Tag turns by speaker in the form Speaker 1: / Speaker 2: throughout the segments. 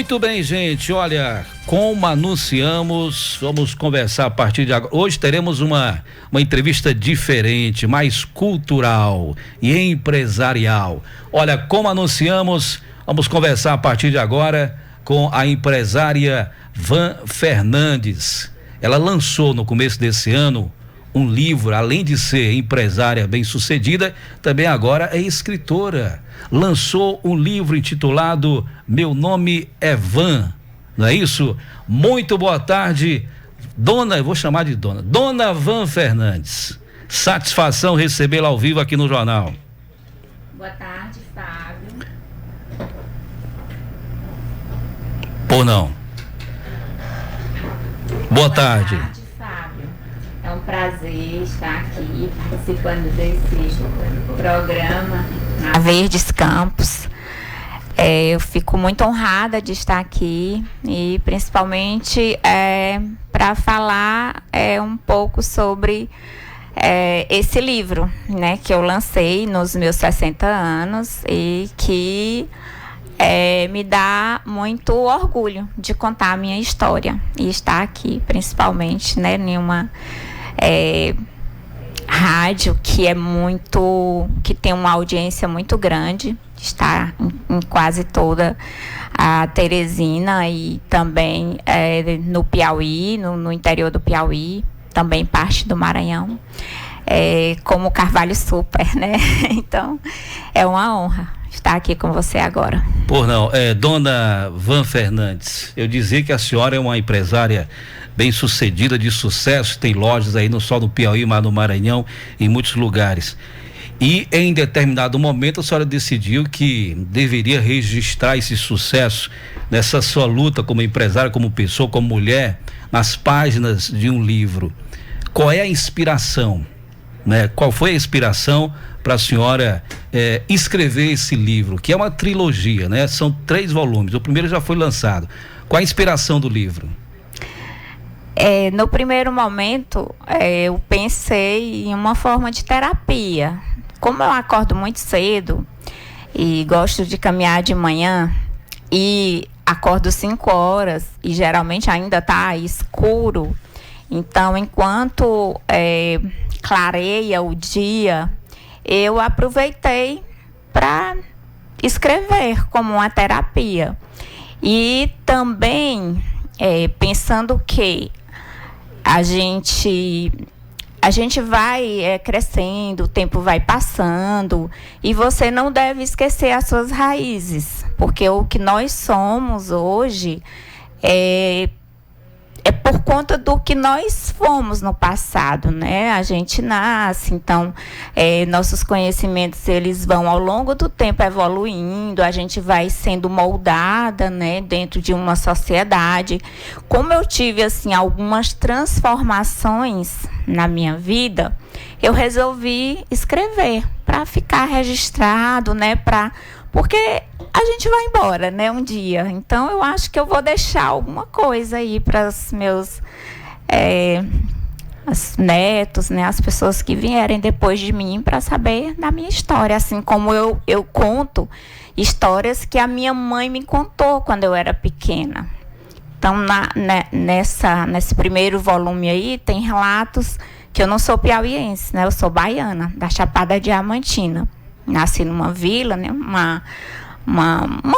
Speaker 1: Muito bem, gente, olha, como anunciamos, vamos conversar a partir de agora. Hoje teremos uma entrevista diferente, mais cultural e empresarial. Olha, como anunciamos, vamos conversar a partir de agora com a empresária Van Fernandes. Ela lançou no começo desse ano um livro, além de ser empresária bem-sucedida, também agora é escritora. Lançou um livro intitulado Meu Nome é Van, não é isso? Muito boa tarde, eu vou chamar de Dona Van Fernandes. Satisfação recebê-la ao vivo aqui no jornal.
Speaker 2: Boa tarde, Fábio.
Speaker 1: Por não. Boa tarde.
Speaker 2: É um prazer estar aqui participando desse programa na Verdes Campos. Eu fico muito honrada de estar aqui e principalmente para falar um pouco sobre esse livro, né, que eu lancei nos meus 60 anos e que me dá muito orgulho de contar a minha história e estar aqui principalmente, né, em uma rádio que tem uma audiência muito grande, está em quase toda a Teresina e também no Piauí, no interior do Piauí, também parte do Maranhão, como Carvalho Super, né? Então, é uma honra estar aqui com você agora.
Speaker 1: Por não, Dona Van Fernandes, eu dizia que a senhora é uma empresária bem-sucedida, de sucesso, tem lojas aí não só no Piauí, mas no Maranhão, em muitos lugares. E em determinado momento a senhora decidiu que deveria registrar esse sucesso nessa sua luta como empresária, como pessoa, como mulher, nas páginas de um livro. Qual é a inspiração, né? Qual foi a inspiração para a senhora escrever esse livro, que é uma trilogia, né? São 3 volumes, o primeiro já foi lançado. Qual a inspiração do livro?
Speaker 2: No primeiro momento, eu pensei em uma forma de terapia. Como eu acordo muito cedo e gosto de caminhar de manhã e acordo 5 horas e geralmente ainda está escuro, então enquanto clareia o dia, eu aproveitei para escrever como uma terapia. E também pensando que a gente vai crescendo, o tempo vai passando e você não deve esquecer as suas raízes, porque o que nós somos hoje é por conta do que nós fomos no passado, né? A gente nasce, então nossos conhecimentos eles vão ao longo do tempo evoluindo, a gente vai sendo moldada, né, dentro de uma sociedade. Como eu tive assim algumas transformações na minha vida, eu resolvi escrever para ficar registrado, né, porque a gente vai embora, né, um dia. Então, eu acho que eu vou deixar alguma coisa aí para os meus os netos, né, as pessoas que vierem depois de mim para saber da minha história. Assim como eu conto histórias que a minha mãe me contou quando eu era pequena. Então, nesse primeiro volume aí, tem relatos que eu não sou piauiense, né, eu sou baiana, da Chapada Diamantina. Nasci numa vila, né? Uma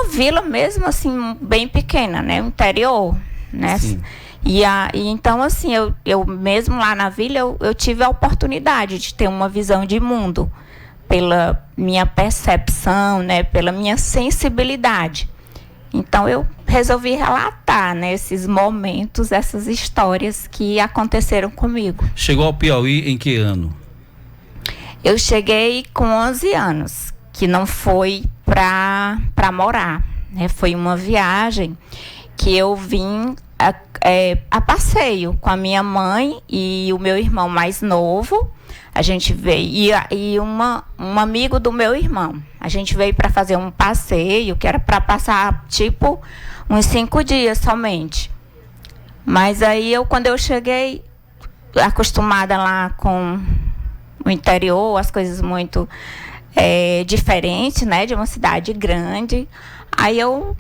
Speaker 2: vila mesmo assim, bem pequena, né? O interior, né? Sim. E então, assim, eu mesmo lá na vila, eu tive a oportunidade de ter uma visão de mundo pela minha percepção, né? Pela minha sensibilidade. Então, eu resolvi relatar, né, esses momentos, essas histórias que aconteceram comigo.
Speaker 1: Chegou ao Piauí em que ano?
Speaker 2: Eu cheguei com 11 anos, que não foi para morar, né? Foi uma viagem que eu vim a passeio com a minha mãe e o meu irmão mais novo. A gente veio, e um amigo do meu irmão. A gente veio para fazer um passeio, que era para passar, tipo, uns 5 dias somente. Mas aí, quando eu cheguei, acostumada lá com o interior, as coisas muito diferentes, né, de uma cidade grande, aí eu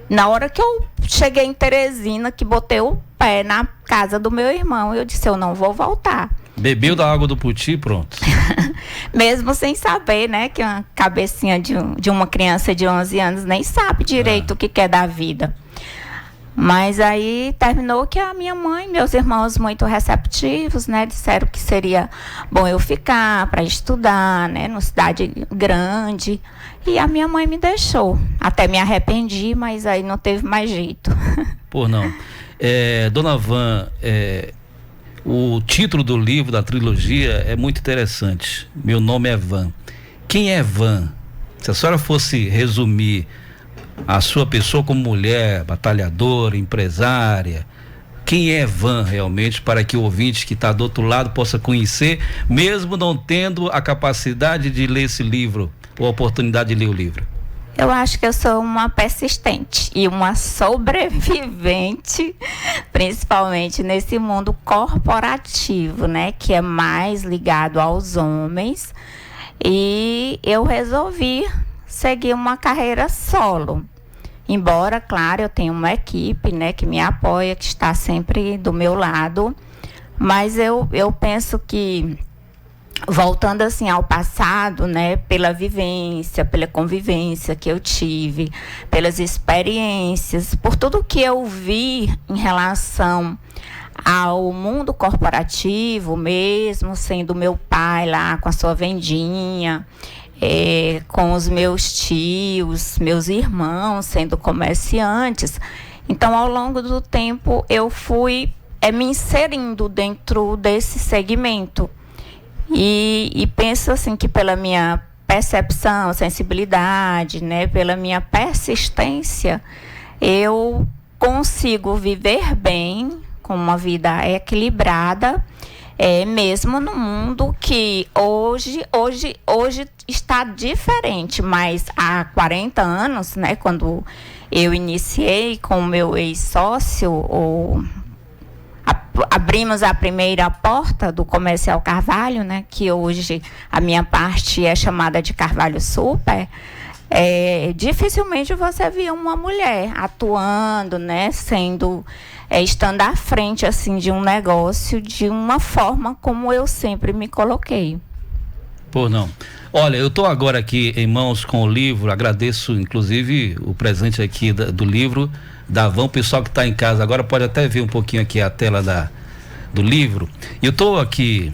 Speaker 2: Na hora que eu cheguei em Teresina, que botei o pé na casa do meu irmão, eu disse, eu não vou voltar.
Speaker 1: Bebeu da água do Puti, pronto.
Speaker 2: Mesmo sem saber, né, que uma cabecinha de uma criança de 11 anos nem sabe direito o que quer da vida. Mas aí terminou que a minha mãe, meus irmãos muito receptivos, né, disseram que seria bom eu ficar para estudar, né, numa cidade grande. E a minha mãe me deixou. Até me arrependi, mas aí não teve mais jeito.
Speaker 1: Por não. Dona Van, o título do livro, da trilogia, é muito interessante. Meu nome é Van. Quem é Van? Se a senhora fosse resumir a sua pessoa como mulher, batalhadora, empresária, quem é Van realmente, para que o ouvinte que está do outro lado possa conhecer, mesmo não tendo a capacidade de ler esse livro, ou a oportunidade de ler o livro?
Speaker 2: Eu acho que eu sou uma persistente e uma sobrevivente, principalmente nesse mundo corporativo, né, que é mais ligado aos homens. E eu resolvi seguir uma carreira solo. Embora, claro, eu tenho uma equipe, né, que me apoia, que está sempre do meu lado, mas eu penso que, voltando assim ao passado, né, pela vivência, pela convivência que eu tive, pelas experiências, por tudo que eu vi em relação ao mundo corporativo, mesmo sendo meu pai lá com a sua vendinha, com os meus tios, meus irmãos sendo comerciantes. Então, ao longo do tempo, eu fui me inserindo dentro desse segmento. E penso assim que pela minha percepção, sensibilidade, né, pela minha persistência, eu consigo viver bem, com uma vida equilibrada, mesmo no mundo que hoje está diferente, mas há 40 anos, né, quando eu iniciei com o meu ex-sócio, abrimos a primeira porta do Comercial Carvalho, né, que hoje a minha parte é chamada de Carvalho Super. Dificilmente você via uma mulher atuando, né, estando à frente assim de um negócio de uma forma como eu sempre me coloquei.
Speaker 1: Por não. Olha, eu estou agora aqui em mãos com o livro, agradeço inclusive o presente aqui do livro da Van. O pessoal que está em casa agora pode até ver um pouquinho aqui a tela do livro. E eu estou aqui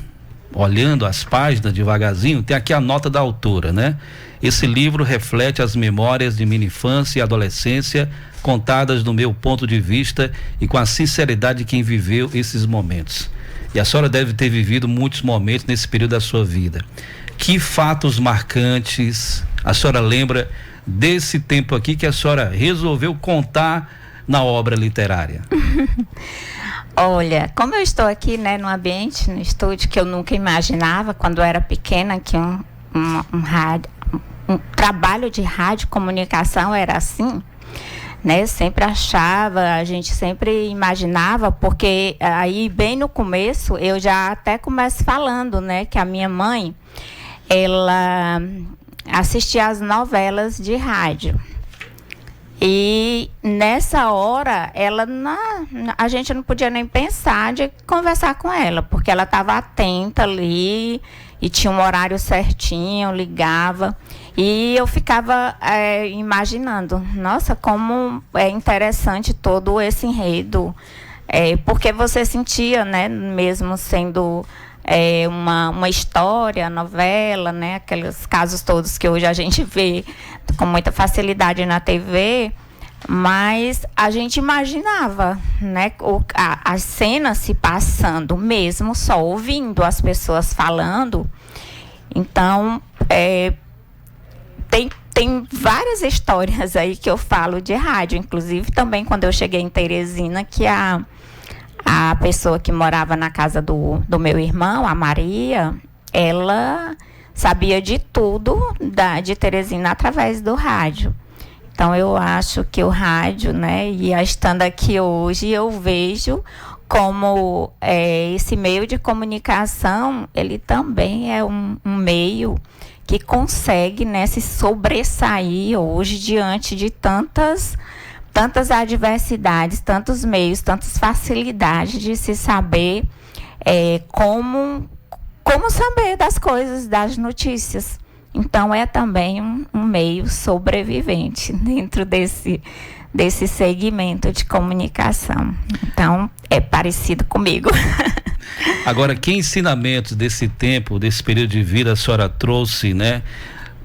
Speaker 1: olhando as páginas devagarzinho, tem aqui a nota da autora, né? Esse livro reflete as memórias de minha infância e adolescência, contadas do meu ponto de vista e com a sinceridade de quem viveu esses momentos. E a senhora deve ter vivido muitos momentos nesse período da sua vida. Que fatos marcantes a senhora lembra desse tempo aqui que a senhora resolveu contar na obra literária?
Speaker 2: Olha, como eu estou aqui, né, no ambiente, no estúdio, que eu nunca imaginava quando eu era pequena que um trabalho de rádio comunicação era assim, né? Sempre achava, a gente sempre imaginava, porque aí bem no começo eu já até começo falando, né, que a minha mãe, ela assistia às novelas de rádio. E nessa hora, a gente não podia nem pensar de conversar com ela, porque ela estava atenta ali e tinha um horário certinho, ligava. E eu ficava imaginando, nossa, como é interessante todo esse enredo, porque você sentia, né, mesmo sendo uma história, novela, né, aqueles casos todos que hoje a gente vê com muita facilidade na TV, mas a gente imaginava, né, a cena se passando, mesmo só ouvindo as pessoas falando. Então, tem várias histórias aí que eu falo de rádio, inclusive também quando eu cheguei em Teresina, que a pessoa que morava na casa do meu irmão, a Maria, ela sabia de tudo de Teresina através do rádio. Então eu acho que o rádio, né, e estando aqui hoje, eu vejo como esse meio de comunicação, ele também é um meio que consegue, né, se sobressair hoje diante de tantas tantas adversidades, tantos meios, tantas facilidades de se saber como saber das coisas, das notícias. Então, é também um meio sobrevivente dentro desse segmento de comunicação. Então, é parecido comigo.
Speaker 1: Agora, que ensinamentos desse tempo, desse período de vida a senhora trouxe, né,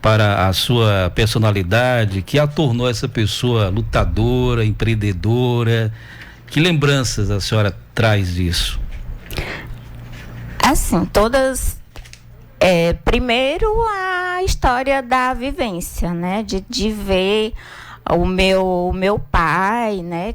Speaker 1: para a sua personalidade, que a tornou essa pessoa lutadora, empreendedora? Que lembranças a senhora traz disso?
Speaker 2: Assim, todas... primeiro, a história da vivência, né? De ver o meu pai, né?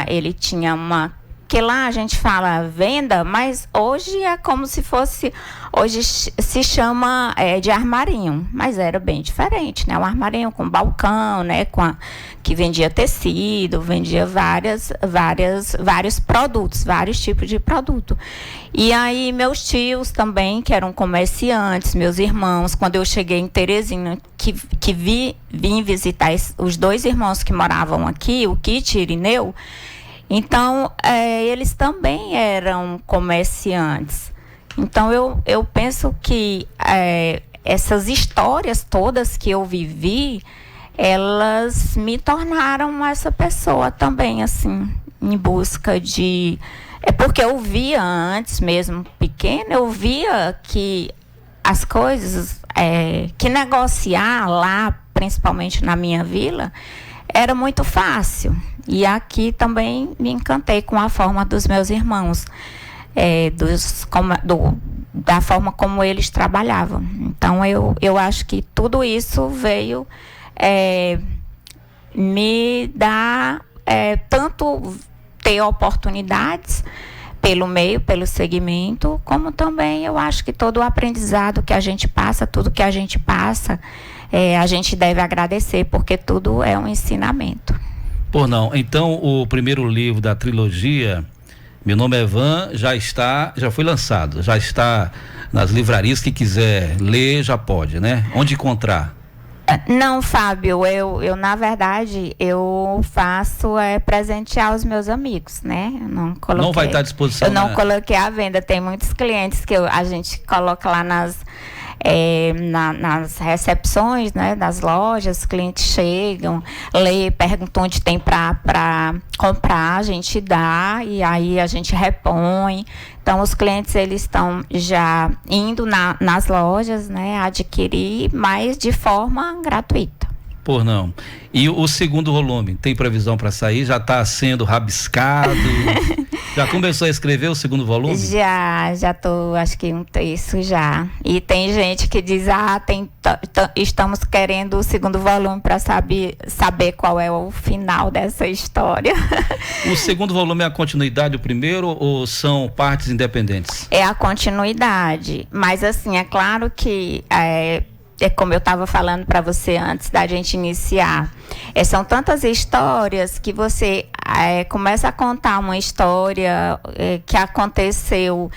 Speaker 2: Ele tinha uma... Que lá a gente fala venda, mas hoje é como se fosse... Hoje se chama de armarinho, mas era bem diferente, né? Um armarinho com balcão, né? Que vendia tecido, vendia vários produtos, vários tipos de produto. E aí meus tios também, que eram comerciantes, meus irmãos, quando eu cheguei em Teresina, que vim visitar os dois irmãos que moravam aqui, o Kit e o Irineu. Então, eles também eram comerciantes. Então, eu penso que essas histórias todas que eu vivi, elas me tornaram essa pessoa também, assim, em busca de... porque eu via antes, mesmo pequena, eu via que as coisas, que negociar lá, principalmente na minha vila, era muito fácil. E aqui também me encantei com a forma dos meus irmãos, da forma como eles trabalhavam. Então, eu acho que tudo isso veio me dar tanto ter oportunidades pelo meio, pelo segmento, como também eu acho que todo o aprendizado que a gente passa, tudo que a gente passa, a gente deve agradecer, porque tudo é um ensinamento.
Speaker 1: Por não, então o primeiro livro da trilogia, Meu Nome é Van, já foi lançado, já está nas livrarias, que quiser ler já pode, né? Onde encontrar?
Speaker 2: Não, Fábio, eu na verdade, eu faço presentear os meus amigos, né? Eu
Speaker 1: não vai estar à disposição?
Speaker 2: Eu não coloquei à venda, tem muitos clientes que a gente coloca lá nas recepções, né, das lojas, os clientes chegam, lê, perguntam onde tem para comprar, a gente dá e aí a gente repõe. Então, os clientes, eles estão já indo nas lojas, né, adquirir, mas de forma gratuita.
Speaker 1: Por não. E o segundo volume, tem previsão para sair? Já está sendo rabiscado? Já começou a escrever o segundo volume?
Speaker 2: Já tô, acho que um terço já. E tem gente que diz, estamos querendo o segundo volume para saber qual é o final dessa história.
Speaker 1: O segundo volume é a continuidade do primeiro ou são partes independentes?
Speaker 2: É a continuidade, mas assim, é claro que como eu estava falando para você antes da gente iniciar, são tantas histórias que você começa a contar uma história que aconteceu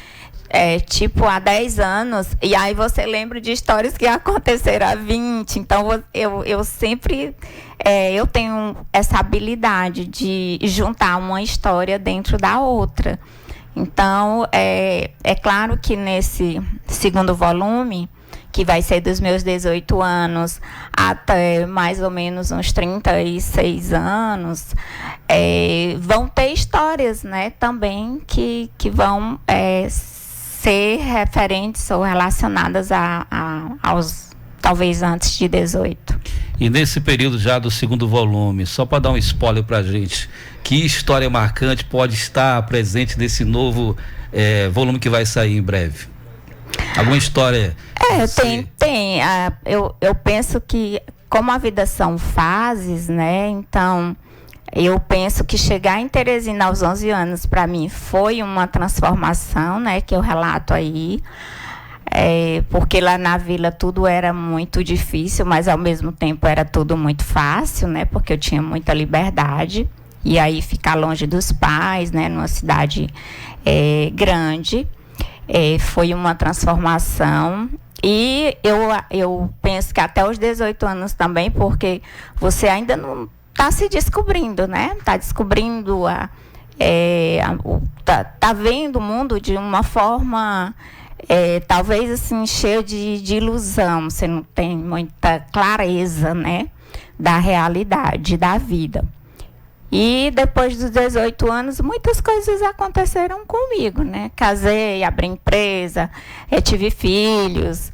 Speaker 2: tipo há 10 anos, e aí você lembra de histórias que aconteceram há 20. Então eu sempre eu tenho essa habilidade de juntar uma história dentro da outra. Então é claro que nesse segundo volume, que vai ser dos meus 18 anos até mais ou menos uns 36 anos, vão ter histórias, né, também que vão ser referentes ou relacionadas aos, talvez antes de 18.
Speaker 1: E nesse período já do segundo volume, só para dar um spoiler pra gente, que história marcante pode estar presente nesse novo volume que vai sair em breve? Alguma história?
Speaker 2: Tem. Eu penso que, como a vida são fases, né? Então, eu penso que chegar em Teresina aos 11 anos, para mim, foi uma transformação, né? Que eu relato aí. Porque lá na vila tudo era muito difícil, mas ao mesmo tempo era tudo muito fácil, né? Porque eu tinha muita liberdade. E aí, ficar longe dos pais, né? Numa cidade grande. Foi uma transformação, e eu penso que até os 18 anos também, porque você ainda tá se descobrindo, né? Tá descobrindo tá vendo o mundo de uma forma talvez assim cheio de ilusão. Você não tem muita clareza, né, da realidade da vida. E depois dos 18 anos, muitas coisas aconteceram comigo, né? Casei, abri empresa, tive filhos,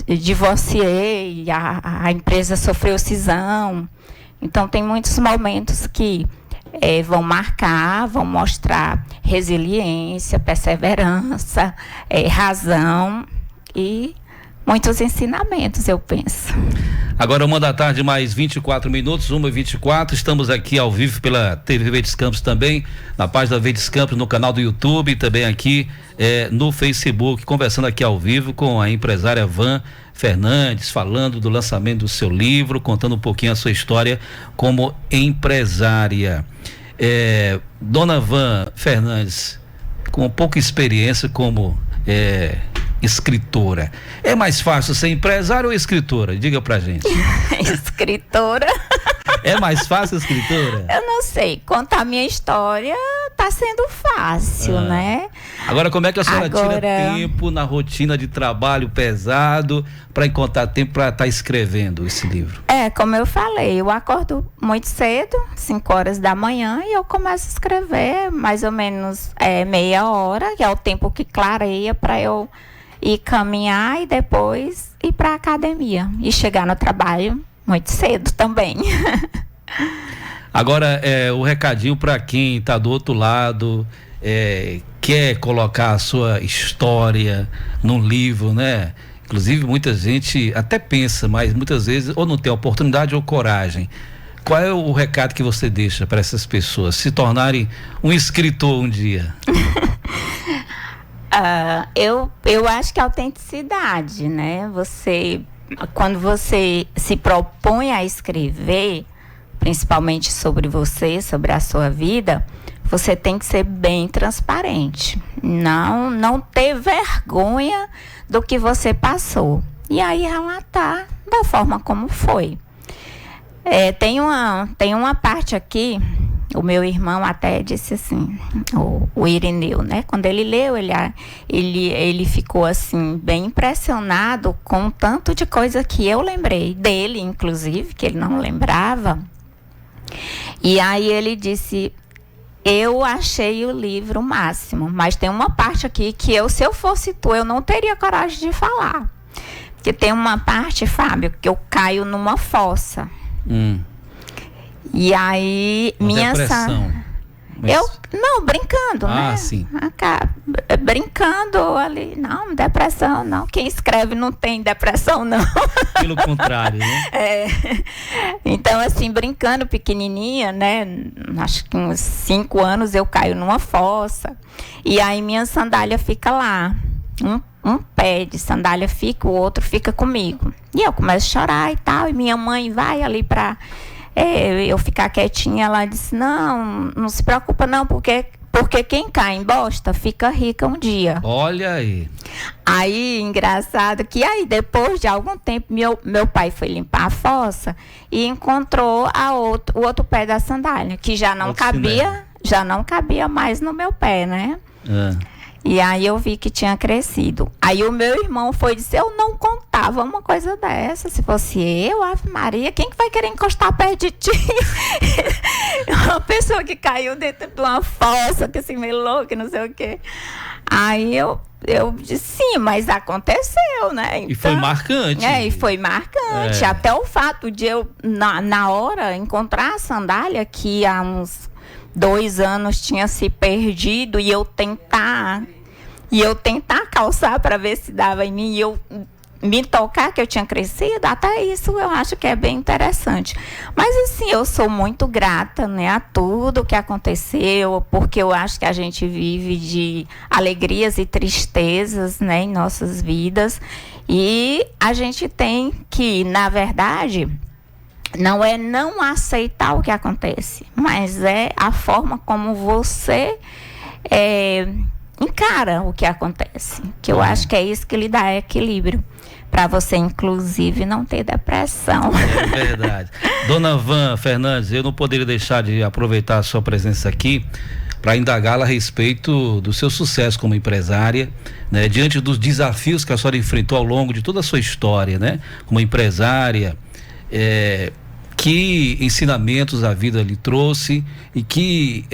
Speaker 2: divorciei, a empresa sofreu cisão. Então, tem muitos momentos que vão marcar, vão mostrar resiliência, perseverança, razão e muitos ensinamentos, eu penso.
Speaker 1: Agora 1h, mais 24 minutos, 1h24, estamos aqui ao vivo pela TV Verdes Campos também, na página Verdes Campos, no canal do YouTube, também aqui no Facebook, conversando aqui ao vivo com a empresária Van Fernandes, falando do lançamento do seu livro, contando um pouquinho a sua história como empresária. Dona Van Fernandes, com pouca experiência como escritora, é mais fácil ser empresária ou escritora? Diga pra gente.
Speaker 2: Escritora.
Speaker 1: É mais fácil escritora?
Speaker 2: Eu não sei, contar a minha história tá sendo fácil, né?
Speaker 1: Agora, como é que a senhora tira tempo na rotina de trabalho pesado para encontrar tempo para estar escrevendo esse livro?
Speaker 2: Como eu falei, eu acordo muito cedo, 5h da manhã, e eu começo a escrever mais ou menos meia hora, que é o tempo que clareia para eu ir caminhar e depois ir para a academia e chegar no trabalho muito cedo também.
Speaker 1: Agora, o recadinho para quem está do outro lado, quer colocar a sua história num livro, né? Inclusive, muita gente até pensa, mas muitas vezes ou não tem oportunidade ou coragem. Qual é o recado que você deixa para essas pessoas se tornarem um escritor um dia?
Speaker 2: Eu acho que a autenticidade, né? Quando você se propõe a escrever, principalmente sobre você, sobre a sua vida, você tem que ser bem transparente. Não ter vergonha do que você passou. E aí relatar da forma como foi. Tem uma parte aqui, o meu irmão até disse assim, o Irineu, né? Quando ele leu, ele ficou assim, bem impressionado com o tanto de coisa que eu lembrei dele, inclusive, que ele não lembrava. E aí ele disse: eu achei o livro máximo, mas tem uma parte aqui que se eu fosse tu, eu não teria coragem de falar. Porque tem uma parte, Fábio, que eu caio numa fossa. E aí,
Speaker 1: depressão.
Speaker 2: Não, brincando, né?
Speaker 1: Sim.
Speaker 2: Brincando ali, não, depressão não. Quem escreve não tem depressão, não.
Speaker 1: Pelo contrário, né?
Speaker 2: Então, assim, brincando pequenininha, né? Acho que uns 5 anos eu caio numa fossa. E aí minha sandália fica lá. Um pé de sandália fica, o outro fica comigo. E eu começo a chorar e tal. E minha mãe vai ali pra eu ficar quietinha. Ela disse: não se preocupa não, porque quem cai em bosta fica rica um dia.
Speaker 1: Olha aí.
Speaker 2: Aí, engraçado que aí depois de algum tempo meu pai foi limpar a fossa e encontrou o outro pé da sandália, que já não cabia mais no meu pé, né? E aí eu vi que tinha crescido. Aí o meu irmão foi dizer: eu não contava uma coisa dessa. Se fosse eu, Ave Maria, quem que vai querer encostar perto de ti? Uma pessoa que caiu dentro de uma fossa, que assim, meio louca, não sei o quê. Aí eu disse: sim, mas aconteceu, né? Então,
Speaker 1: e foi marcante.
Speaker 2: E foi marcante. Até o fato de eu, na hora, encontrar a sandália, que há uns 2 anos tinha se perdido, e eu tentar calçar para ver se dava em mim, e eu me tocar que eu tinha crescido. Até isso eu acho que é bem interessante. Mas assim, eu sou muito grata, né, a tudo que aconteceu, porque eu acho que a gente vive de alegrias e tristezas, né, em nossas vidas, e a gente tem que, na verdade, não é não aceitar o que acontece, mas é a forma como você encara o que acontece. Que eu acho que é isso que lhe dá equilíbrio. Para você, inclusive, não ter depressão.
Speaker 1: É verdade. Dona Van Fernandes, eu não poderia deixar de aproveitar a sua presença aqui para indagá-la a respeito do seu sucesso como empresária, né? Diante dos desafios que a senhora enfrentou ao longo de toda a sua história, né? Como empresária, que ensinamentos a vida lhe trouxe e que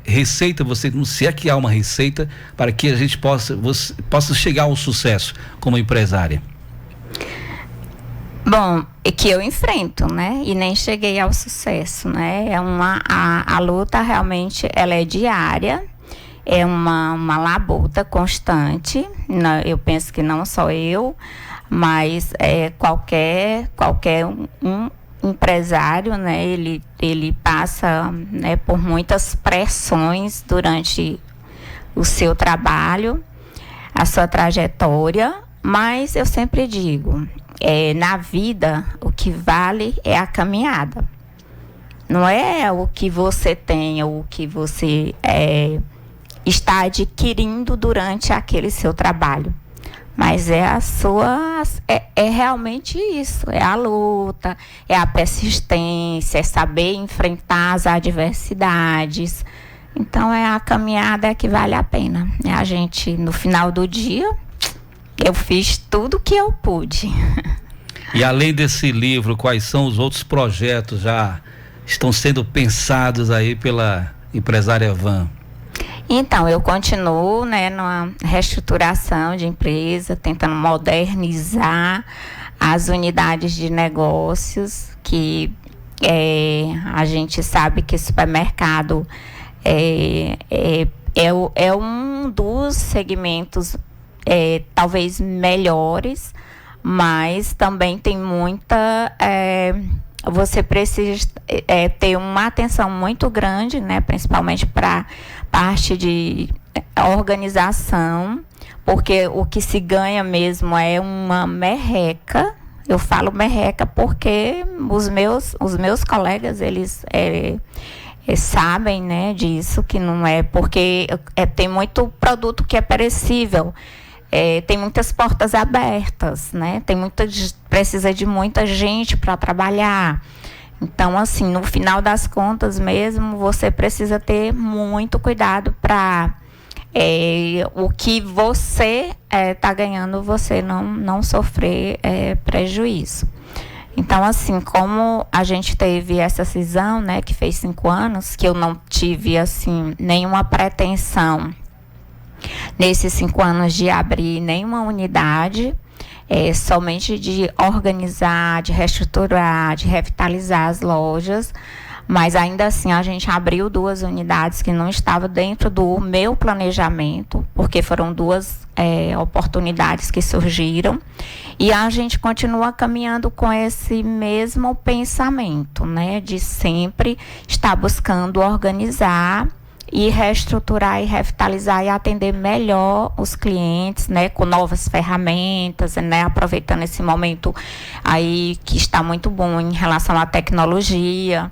Speaker 1: receita você, se é que há uma receita para que a gente possa chegar ao sucesso como empresária?
Speaker 2: Bom, é que eu enfrento, né? E nem cheguei ao sucesso, né? A luta realmente, ela é diária, é uma labuta constante, né? Eu penso que não só eu, mas qualquer um empresário, né? Ele passa, né, por muitas pressões durante o seu trabalho, a sua trajetória, mas eu sempre digo, na vida, o que vale é a caminhada. Não é o que você tem, ou o que você está adquirindo durante aquele seu trabalho. Mas é realmente isso, é a luta, é a persistência, é saber enfrentar as adversidades. Então, é a caminhada que vale a pena. A gente, no final do dia, eu fiz tudo que eu pude.
Speaker 1: E além desse livro, quais são os outros projetos já estão sendo pensados aí pela empresária Van?
Speaker 2: Então, eu continuo, né, numa reestruturação de empresa, tentando modernizar as unidades de negócios, que a gente sabe que supermercado é um dos segmentos talvez melhores, mas também tem muita... você precisa ter uma atenção muito grande, né, principalmente para parte de organização, porque o que se ganha mesmo é uma merreca. Eu falo merreca porque os meus colegas, eles sabem, né, disso, que não é porque tem muito produto que é perecível. Tem muitas portas abertas, né? Precisa de muita gente para trabalhar. Então, assim, no final das contas mesmo, você precisa ter muito cuidado para o que você está ganhando, você não sofrer prejuízo. Então, assim, como a gente teve essa cisão, né, que fez 5 anos, que eu não tive, assim, nenhuma pretensão nesses 5 anos de abrir nenhuma unidade, somente de organizar, de reestruturar, de revitalizar as lojas, mas ainda assim a gente abriu 2 unidades que não estavam dentro do meu planejamento, porque foram 2 oportunidades que surgiram, e a gente continua caminhando com esse mesmo pensamento, né, de sempre estar buscando organizar e reestruturar e revitalizar e atender melhor os clientes, né, com novas ferramentas, né, aproveitando esse momento aí que está muito bom em relação à tecnologia,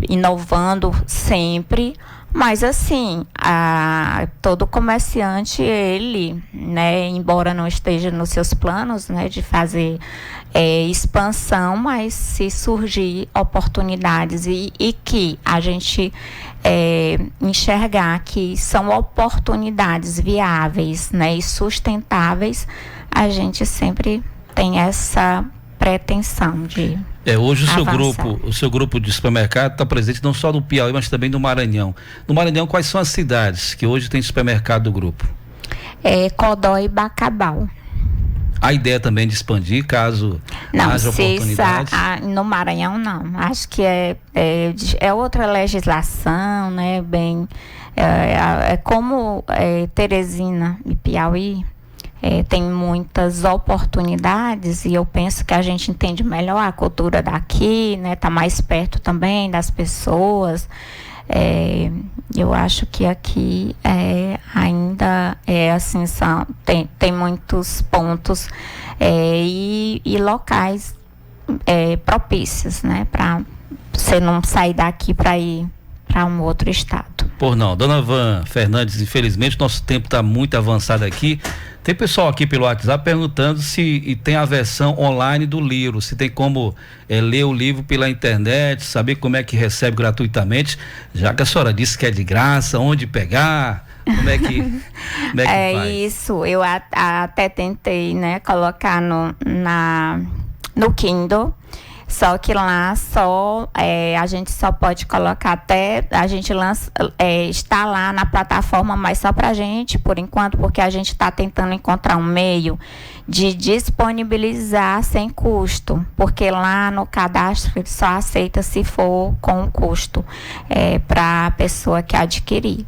Speaker 2: inovando sempre. Mas assim, todo comerciante, ele, né, embora não esteja nos seus planos, né, de fazer expansão, mas se surgir oportunidades e que a gente enxergar que são oportunidades viáveis, né, e sustentáveis, a gente sempre tem essa pretensão de
Speaker 1: hoje o seu grupo de supermercado está presente não só no Piauí, mas também no Maranhão. No Maranhão, quais são as cidades que hoje tem supermercado do grupo?
Speaker 2: Codó e Bacabal.
Speaker 1: A ideia também de expandir, caso haja oportunidades?
Speaker 2: No Maranhão, não. Acho que é outra legislação, né? Como Teresina e Piauí, tem muitas oportunidades, e eu penso que a gente entende melhor a cultura daqui, né? Tá mais perto também das pessoas. Eu acho que aqui ainda assim, tem muitos pontos e locais propícios, né, para você não sair daqui para ir para um outro estado.
Speaker 1: Por não. Dona Van Fernandes, infelizmente nosso tempo está muito avançado aqui. Tem pessoal aqui pelo WhatsApp perguntando se tem a versão online do livro, se tem como ler o livro pela internet, saber como é que recebe gratuitamente, já que a senhora disse que é de graça, onde pegar, como é que faz?
Speaker 2: Isso, eu até tentei, né, colocar no Kindle. Só que lá a gente só pode colocar até, a gente está lá na plataforma, mas só pra gente, por enquanto, porque a gente está tentando encontrar um meio de disponibilizar sem custo, porque lá no cadastro ele só aceita se for com custo para a pessoa que adquirir.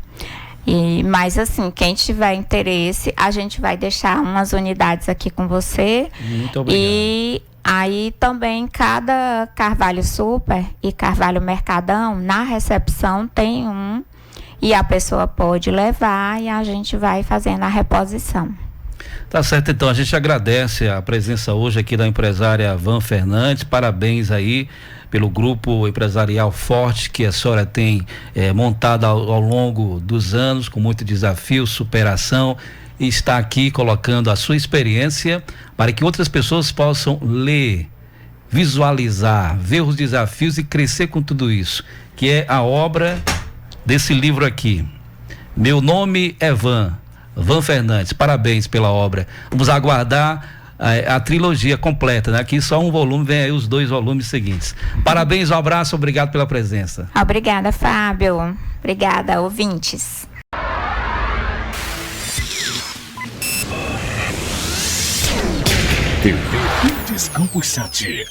Speaker 2: Mas assim, quem tiver interesse, a gente vai deixar umas unidades aqui com você.
Speaker 1: Muito obrigado.
Speaker 2: Aí também cada Carvalho Super e Carvalho Mercadão, na recepção tem um, e a pessoa pode levar e a gente vai fazendo a reposição.
Speaker 1: Tá certo, então a gente agradece a presença hoje aqui da empresária Van Fernandes, parabéns aí pelo grupo empresarial forte que a senhora tem montado ao longo dos anos, com muito desafio, superação, e está aqui colocando a sua experiência para que outras pessoas possam ler, visualizar, ver os desafios e crescer com tudo isso, que é a obra desse livro aqui. Meu nome é Van Fernandes, parabéns pela obra. Vamos aguardar a trilogia completa, né? Aqui só um volume, vem aí os 2 volumes seguintes. Parabéns, um abraço, obrigado pela presença.
Speaker 2: Obrigada, Fábio. Obrigada, ouvintes.
Speaker 3: TV Verdes Campos 7.